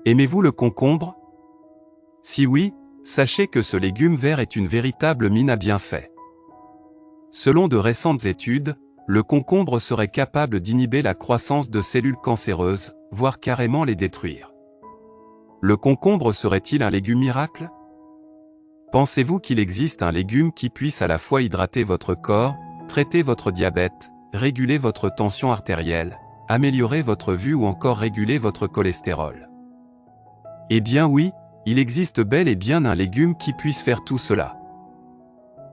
Aimez-vous le concombre? Si oui, sachez que ce légume vert est une véritable mine à bienfaits. Selon de récentes études, le concombre serait capable d'inhiber la croissance de cellules cancéreuses, voire carrément les détruire. Le concombre serait-il un légume miracle? Pensez-vous qu'il existe un légume qui puisse à la fois hydrater votre corps, traiter votre diabète, réguler votre tension artérielle, améliorer votre vue ou encore réguler votre cholestérol? Eh bien oui, il existe bel et bien un légume qui puisse faire tout cela.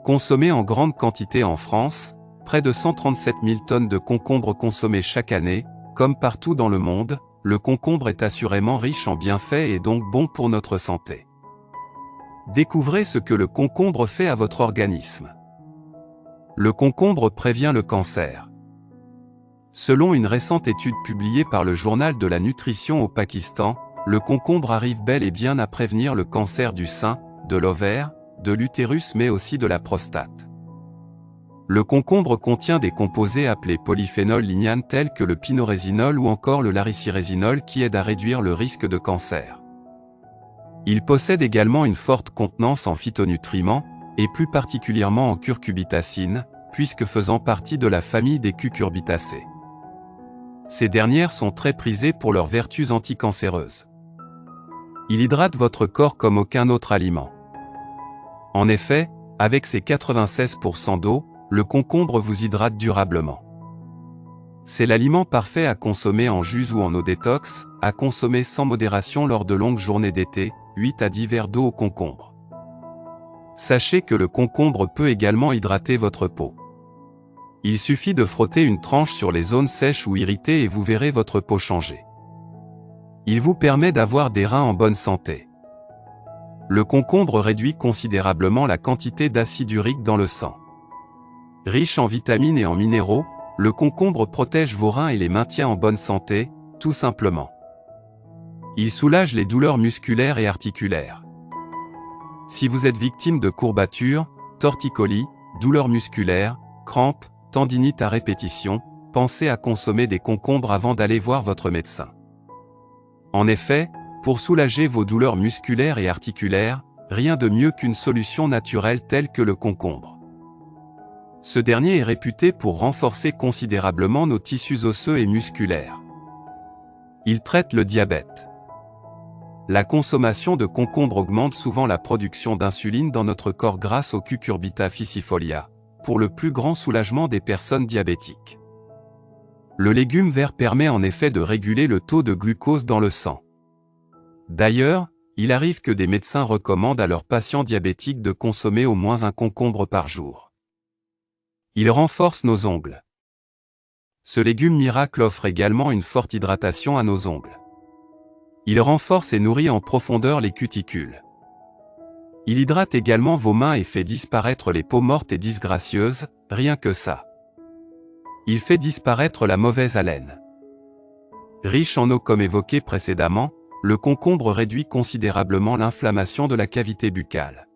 Consommé en grande quantité en France, près de 137 000 tonnes de concombre consommées chaque année, comme partout dans le monde, le concombre est assurément riche en bienfaits et donc bon pour notre santé. Découvrez ce que le concombre fait à votre organisme. Le concombre prévient le cancer. Selon une récente étude publiée par le Journal de la Nutrition au Pakistan, le concombre arrive bel et bien à prévenir le cancer du sein, de l'ovaire, de l'utérus mais aussi de la prostate. Le concombre contient des composés appelés polyphénols lignanes tels que le pinorésinol ou encore le laricirésinol qui aident à réduire le risque de cancer. Il possède également une forte contenance en phytonutriments, et plus particulièrement en curcubitacines, puisque faisant partie de la famille des cucurbitacées. Ces dernières sont très prisées pour leurs vertus anticancéreuses. Il hydrate votre corps comme aucun autre aliment. En effet, avec ses 96% d'eau, le concombre vous hydrate durablement. C'est l'aliment parfait à consommer en jus ou en eau détox, à consommer sans modération lors de longues journées d'été, 8 à 10 verres d'eau au concombre. Sachez que le concombre peut également hydrater votre peau. Il suffit de frotter une tranche sur les zones sèches ou irritées et vous verrez votre peau changer. Il vous permet d'avoir des reins en bonne santé. Le concombre réduit considérablement la quantité d'acide urique dans le sang. Riche en vitamines et en minéraux, le concombre protège vos reins et les maintient en bonne santé, tout simplement. Il soulage les douleurs musculaires et articulaires. Si vous êtes victime de courbatures, torticolis, douleurs musculaires, crampes, tendinite à répétition, pensez à consommer des concombres avant d'aller voir votre médecin. En effet, pour soulager vos douleurs musculaires et articulaires, rien de mieux qu'une solution naturelle telle que le concombre. Ce dernier est réputé pour renforcer considérablement nos tissus osseux et musculaires. Il traite le diabète. La consommation de concombre augmente souvent la production d'insuline dans notre corps grâce au cucurbita ficifolia, pour le plus grand soulagement des personnes diabétiques. Le légume vert permet en effet de réguler le taux de glucose dans le sang. D'ailleurs, il arrive que des médecins recommandent à leurs patients diabétiques de consommer au moins un concombre par jour. Il renforce nos ongles. Ce légume miracle offre également une forte hydratation à nos ongles. Il renforce et nourrit en profondeur les cuticules. Il hydrate également vos mains et fait disparaître les peaux mortes et disgracieuses, rien que ça. Il fait disparaître la mauvaise haleine. Riche en eau comme évoqué précédemment, le concombre réduit considérablement l'inflammation de la cavité buccale.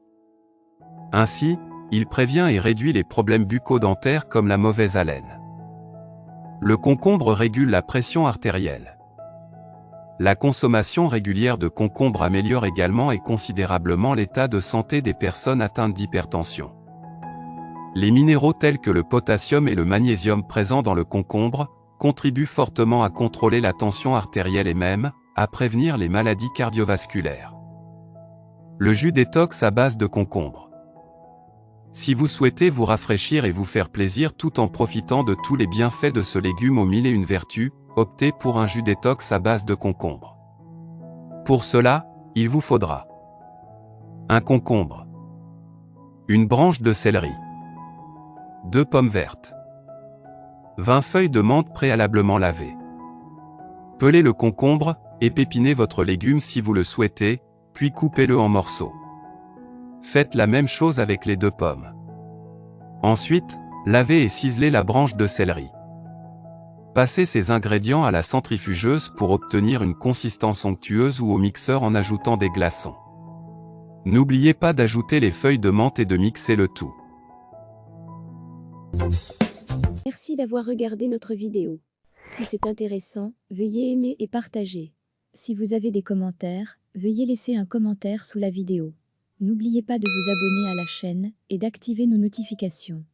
Ainsi, il prévient et réduit les problèmes bucco-dentaires comme la mauvaise haleine. Le concombre régule la pression artérielle. La consommation régulière de concombre améliore également et considérablement l'état de santé des personnes atteintes d'hypertension. Les minéraux tels que le potassium et le magnésium présents dans le concombre contribuent fortement à contrôler la tension artérielle et même à prévenir les maladies cardiovasculaires. Le jus détox à base de concombre. Si vous souhaitez vous rafraîchir et vous faire plaisir tout en profitant de tous les bienfaits de ce légume aux mille et une vertus, optez pour un jus détox à base de concombre. Pour cela, il vous faudra un concombre, une branche de céleri, 2 pommes vertes, 20 feuilles de menthe préalablement lavées. Pelez le concombre, épépinez votre légume si vous le souhaitez, puis coupez-le en morceaux. Faites la même chose avec les 2 pommes. Ensuite, lavez et ciselez la branche de céleri. Passez ces ingrédients à la centrifugeuse pour obtenir une consistance onctueuse ou au mixeur en ajoutant des glaçons. N'oubliez pas d'ajouter les feuilles de menthe et de mixer le tout. Merci d'avoir regardé notre vidéo. Si c'est intéressant, veuillez aimer et partager. Si vous avez des commentaires, veuillez laisser un commentaire sous la vidéo. N'oubliez pas de vous abonner à la chaîne et d'activer nos notifications.